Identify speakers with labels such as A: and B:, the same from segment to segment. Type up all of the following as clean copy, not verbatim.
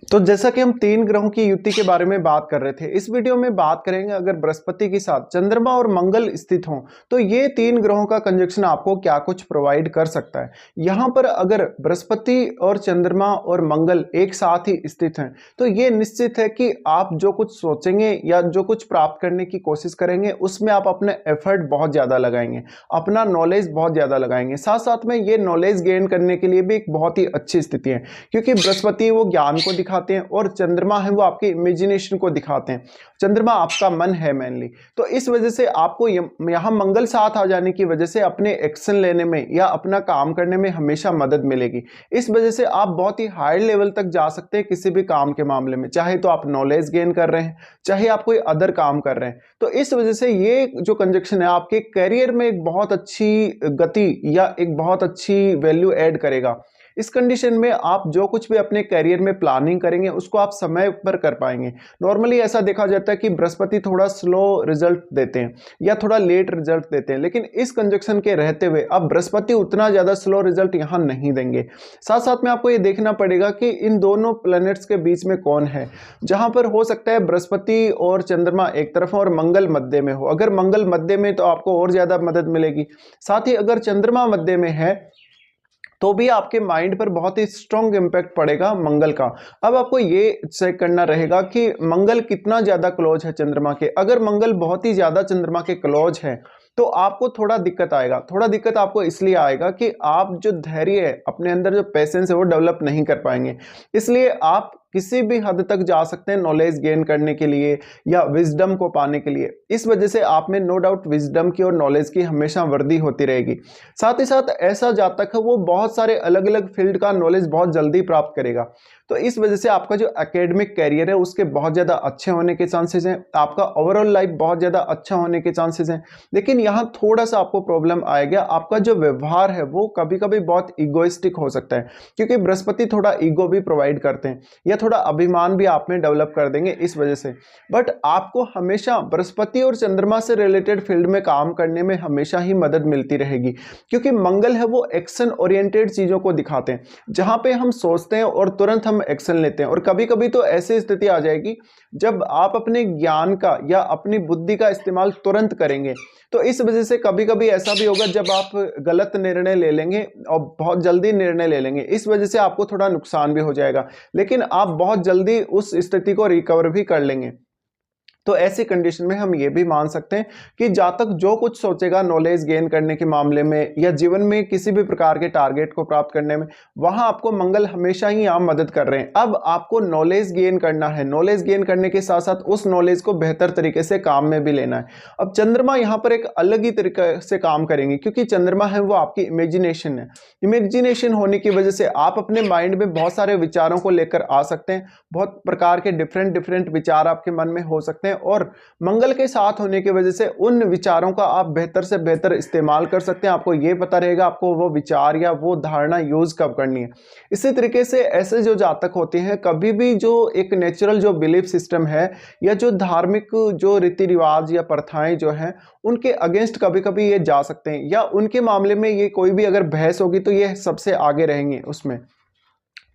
A: तो जैसा कि हम 3 ग्रहों की युति के बारे में बात कर रहे थे, इस वीडियो में बात करेंगे अगर बृहस्पति के साथ चंद्रमा और मंगल स्थित हों तो ये 3 ग्रहों का कंजक्शन आपको क्या कुछ प्रोवाइड कर सकता है। यहाँ पर अगर बृहस्पति और चंद्रमा और मंगल एक साथ ही स्थित हैं तो ये निश्चित है कि आप जो कुछ सोचेंगे या जो कुछ प्राप्त करने की कोशिश करेंगे उसमें आप अपने एफर्ट बहुत ज़्यादा लगाएंगे, अपना नॉलेज बहुत ज़्यादा लगाएंगे। साथ साथ में ये नॉलेज गेन करने के लिए भी एक बहुत ही अच्छी स्थिति है, क्योंकि बृहस्पति वो ज्ञान को दिखाते हैं और चंद्रमा है वो आपके इमेजिनेशन को दिखाते हैं। चंद्रमा आपका मन है मेनली, तो इस वजह से आपको यहाँ मंगल साथ आ जाने की वजह से अपने एक्शन लेने में या अपना काम करने में हमेशा मदद मिलेगी। इस वजह से आप बहुत ही हाई लेवल तक जा सकते हैं किसी भी काम के मामले में, चाहे तो आप नॉलेज गेन कर रहे हैं, चाहे आप कोई अदर काम कर रहे हैं। तो इस वजह से ये जो कंजक्शन है आपके करियर में एक बहुत अच्छी गति या एक बहुत अच्छी वैल्यू ऐड करेगा। इस कंडीशन में आप जो कुछ भी अपने करियर में प्लानिंग करेंगे उसको आप समय पर कर पाएंगे। नॉर्मली ऐसा देखा जाता है कि बृहस्पति थोड़ा स्लो रिजल्ट देते हैं या थोड़ा लेट रिजल्ट देते हैं, लेकिन इस कंजक्शन के रहते हुए अब बृहस्पति उतना ज़्यादा स्लो रिजल्ट यहाँ नहीं देंगे। साथ साथ में आपको ये देखना पड़ेगा कि इन दोनों प्लैनेट्स के बीच में कौन है, जहाँ पर हो सकता है बृहस्पति और चंद्रमा एक तरफ हो और मंगल मध्य में हो। अगर मंगल मध्य में तो आपको और ज़्यादा मदद मिलेगी। साथ ही अगर चंद्रमा मध्य में है तो भी आपके माइंड पर बहुत ही स्ट्रॉन्ग इम्पैक्ट पड़ेगा मंगल का। अब आपको ये चेक करना रहेगा कि मंगल कितना ज़्यादा क्लोज है चंद्रमा के। अगर मंगल बहुत ही ज़्यादा चंद्रमा के क्लोज है तो आपको थोड़ा दिक्कत आएगा। थोड़ा दिक्कत आपको इसलिए आएगा कि आप जो धैर्य है, अपने अंदर जो पेशेंस है वो डेवलप नहीं कर पाएंगे। इसलिए आप किसी भी हद तक जा सकते हैं नॉलेज गेन करने के लिए या विजडम को पाने के लिए। इस वजह से आप में नो डाउट विजडम की और नॉलेज की हमेशा वृद्धि होती रहेगी। साथ ही साथ ऐसा जातक है वो बहुत सारे अलग अलग फील्ड का नॉलेज बहुत जल्दी प्राप्त करेगा। तो इस वजह से आपका जो एकेडमिक कैरियर है उसके बहुत ज़्यादा अच्छे होने के चांसेस हैं, आपका ओवरऑल लाइफ बहुत ज़्यादा अच्छा होने के चांसेस हैं। लेकिन यहाँ थोड़ा सा आपको प्रॉब्लम आएगा, आपका जो व्यवहार है वो कभी कभी बहुत इगोइस्टिक हो सकता है, क्योंकि बृहस्पति थोड़ा ईगो भी प्रोवाइड करते हैं या थोड़ा अभिमान भी आप में डेवलप कर देंगे इस वजह से। बट आपको हमेशा बृहस्पति और चंद्रमा से रिलेटेड फील्ड में काम करने में हमेशा ही मदद मिलती रहेगी, क्योंकि मंगल है वो एक्शन ओरिएंटेड चीज़ों को दिखाते हैं, जहाँ पे हम सोचते हैं और तुरंत हम एक्शन लेते हैं। और कभी कभी तो ऐसी स्थिति आ जाएगी जब आप अपने ज्ञान का या अपनी बुद्धि का इस्तेमाल तुरंत करेंगे। तो इस वजह से कभी कभी ऐसा भी होगा जब आप गलत निर्णय ले लेंगे और बहुत जल्दी निर्णय ले लेंगे, इस वजह से आपको थोड़ा नुकसान भी हो जाएगा, लेकिन आप बहुत जल्दी उस स्थिति को रिकवर भी कर लेंगे। तो ऐसी कंडीशन में हम ये भी मान सकते हैं कि जातक जो कुछ सोचेगा नॉलेज गेन करने के मामले में या जीवन में किसी भी प्रकार के टारगेट को प्राप्त करने में, वहां आपको मंगल हमेशा ही आप मदद कर रहे हैं। अब आपको नॉलेज गेन करना है, नॉलेज गेन करने के साथ साथ उस नॉलेज को बेहतर तरीके से काम में भी लेना है। अब चंद्रमा यहाँ पर एक अलग ही तरीके से काम करेंगे, क्योंकि चंद्रमा है वो आपकी इमेजिनेशन है। इमेजिनेशन होने की वजह से आप अपने माइंड में बहुत सारे विचारों को लेकर आ सकते हैं, बहुत प्रकार के डिफरेंट डिफरेंट विचार आपके मन में हो सकते हैं, और मंगल के साथ होने की वजह से उन विचारों का आप बेहतर से बेहतर इस्तेमाल कर सकते हैं। आपको ये पता रहेगा आपको वो विचार या वो धारणा यूज कब करनी है। इसी तरीके से ऐसे जो जातक होते हैं, कभी भी जो एक नेचुरल जो बिलीफ सिस्टम है या जो धार्मिक जो रीति रिवाज या प्रथाएं जो हैं उनके अगेंस्ट कभी कभी ये जा सकते हैं, या उनके मामले में ये कोई भी अगर बहस होगी तो ये सबसे आगे रहेंगे उसमें।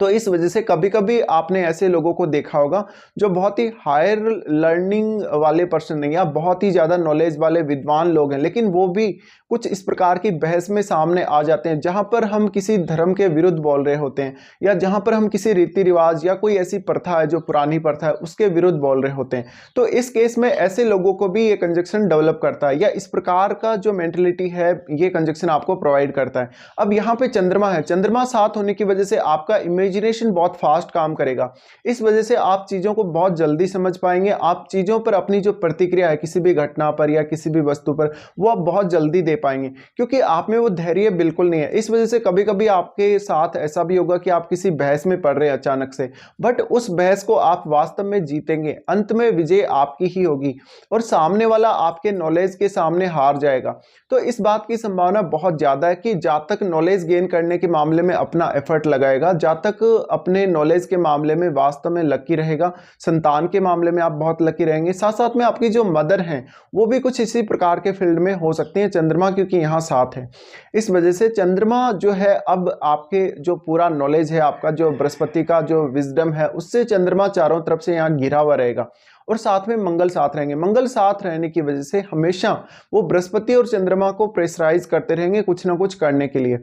A: तो इस वजह से कभी कभी आपने ऐसे लोगों को देखा होगा जो बहुत ही हायर लर्निंग वाले पर्सन नहीं, या बहुत ही ज़्यादा नॉलेज वाले विद्वान लोग हैं, लेकिन वो भी कुछ इस प्रकार की बहस में सामने आ जाते हैं जहां पर हम किसी धर्म के विरुद्ध बोल रहे होते हैं, या जहां पर हम किसी रीति रिवाज या कोई ऐसी प्रथा है जो पुरानी प्रथा है उसके विरुद्ध बोल रहे होते हैं। तो इस केस में ऐसे लोगों को भी ये कंजक्शन डेवलप करता है, या इस प्रकार का जो मेंटलिटी है ये कंजक्शन आपको प्रोवाइड करता है। अब यहाँ पे चंद्रमा है, चंद्रमा साथ होने की वजह से आपका इमेजिनेशन बहुत फास्ट काम करेगा। इस वजह से आप चीज़ों को बहुत जल्दी समझ पाएंगे, आप चीज़ों पर अपनी जो प्रतिक्रिया है किसी भी घटना पर या किसी भी वस्तु पर वो आप बहुत जल्दी दे पाएंगे, क्योंकि आप में वो धैर्य बिल्कुल नहीं है। इस वजह से कभी कभी आपके साथ ऐसा भी होगा कि आप किसी बहस में पड़ रहे हैं अचानक से, बट उस बहस को आप वास्तव में जीतेंगे, अंत में विजय आपकी ही होगी और सामने वाला आपके नॉलेज के सामने हार जाएगा। तो इस बात की संभावना बहुत ज़्यादा है कि जातक नॉलेज गेन करने के मामले में अपना एफर्ट लगाएगा, जातक जातक अपने नॉलेज के मामले में वास्तव में लकी रहेगा, संतान के मामले में आप बहुत लकी रहेंगे। साथ साथ में आपकी जो मदर हैं वो भी कुछ इसी प्रकार के फील्ड में हो सकती हैं, चंद्रमा क्योंकि यहाँ साथ है। इस वजह से चंद्रमा जो है अब आपके जो पूरा नॉलेज है, आपका जो बृहस्पति का जो विजडम है, उससे चंद्रमा चारों तरफ से यहाँ घिरा हुआ रहेगा। और साथ में मंगल साथ रहेंगे। मंगल साथ रहने की वजह से हमेशा वो बृहस्पति और चंद्रमा को प्रेशराइज करते रहेंगे कुछ ना कुछ करने के लिए।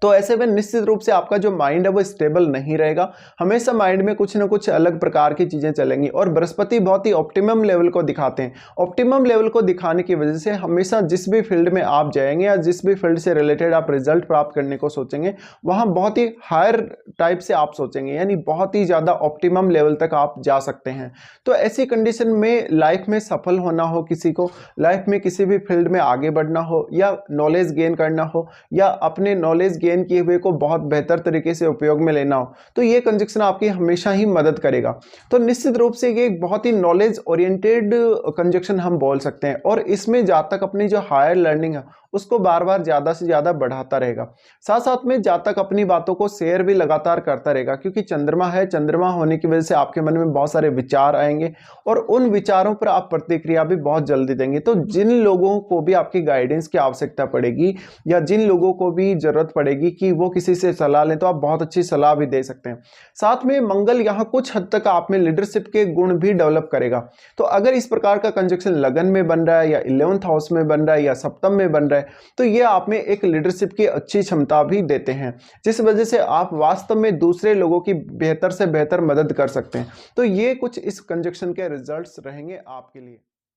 A: तो ऐसे में निश्चित रूप से आपका जो माइंड है वो स्टेबल नहीं रहेगा, हमेशा माइंड में कुछ ना कुछ अलग प्रकार की चीज़ें चलेंगी। और बृहस्पति बहुत ही ऑप्टिमम लेवल को दिखाते हैं। ऑप्टिमम लेवल को दिखाने की वजह से हमेशा जिस भी फील्ड में आप जाएंगे या जिस भी फील्ड से रिलेटेड आप रिजल्ट प्राप्त करने को सोचेंगे, वहाँ बहुत ही हायर टाइप से आप सोचेंगे, यानी बहुत ही ज़्यादा ऑप्टिमम लेवल तक आप जा सकते हैं। तो ऐसी कंडीशन में लाइफ में सफल होना हो, किसी को लाइफ में किसी भी फील्ड में आगे बढ़ना हो, या नॉलेज गेन करना हो, या अपने नॉलेज गेन किए हुए को बहुत बेहतर तरीके से उपयोग में लेना हो, तो ये कंजक्शन आपकी हमेशा ही मदद करेगा। तो निश्चित रूप से ये एक बहुत ही नॉलेज ओरिएंटेड कंजक्शन हम बोल सकते हैं। और इसमें जातक अपनी जो हायर लर्निंग है उसको बार बार ज़्यादा से ज़्यादा बढ़ाता रहेगा। साथ साथ में जातक अपनी बातों को शेयर भी लगातार करता रहेगा, क्योंकि चंद्रमा है, चंद्रमा होने की वजह से आपके मन में बहुत सारे विचार आएंगे और उन विचारों पर आप प्रतिक्रिया भी बहुत जल्दी देंगे। तो जिन लोगों को भी आपकी गाइडेंस की आवश्यकता पड़ेगी या जिन लोगों को भी जरूरत पड़ेगी कि वो किसी से सलाह लें, तो आप बहुत अच्छी सलाह भी दे सकते हैं। साथ में मंगल यहाँ कुछ हद तक आप में लीडरशिप के गुण भी डेवलप करेगा। तो अगर इस प्रकार का कंजक्शन लगन में बन रहा है या 11th हाउस में बन रहा है या सप्तम में बन रहा है, तो ये आप में एक लीडरशिप की अच्छी क्षमता भी देते हैं, जिस वजह से आप वास्तव में दूसरे लोगों की बेहतर से बेहतर मदद कर सकते हैं। तो ये कुछ इस कंजक्शन के रिजल्ट्स रहेंगे आपके लिए।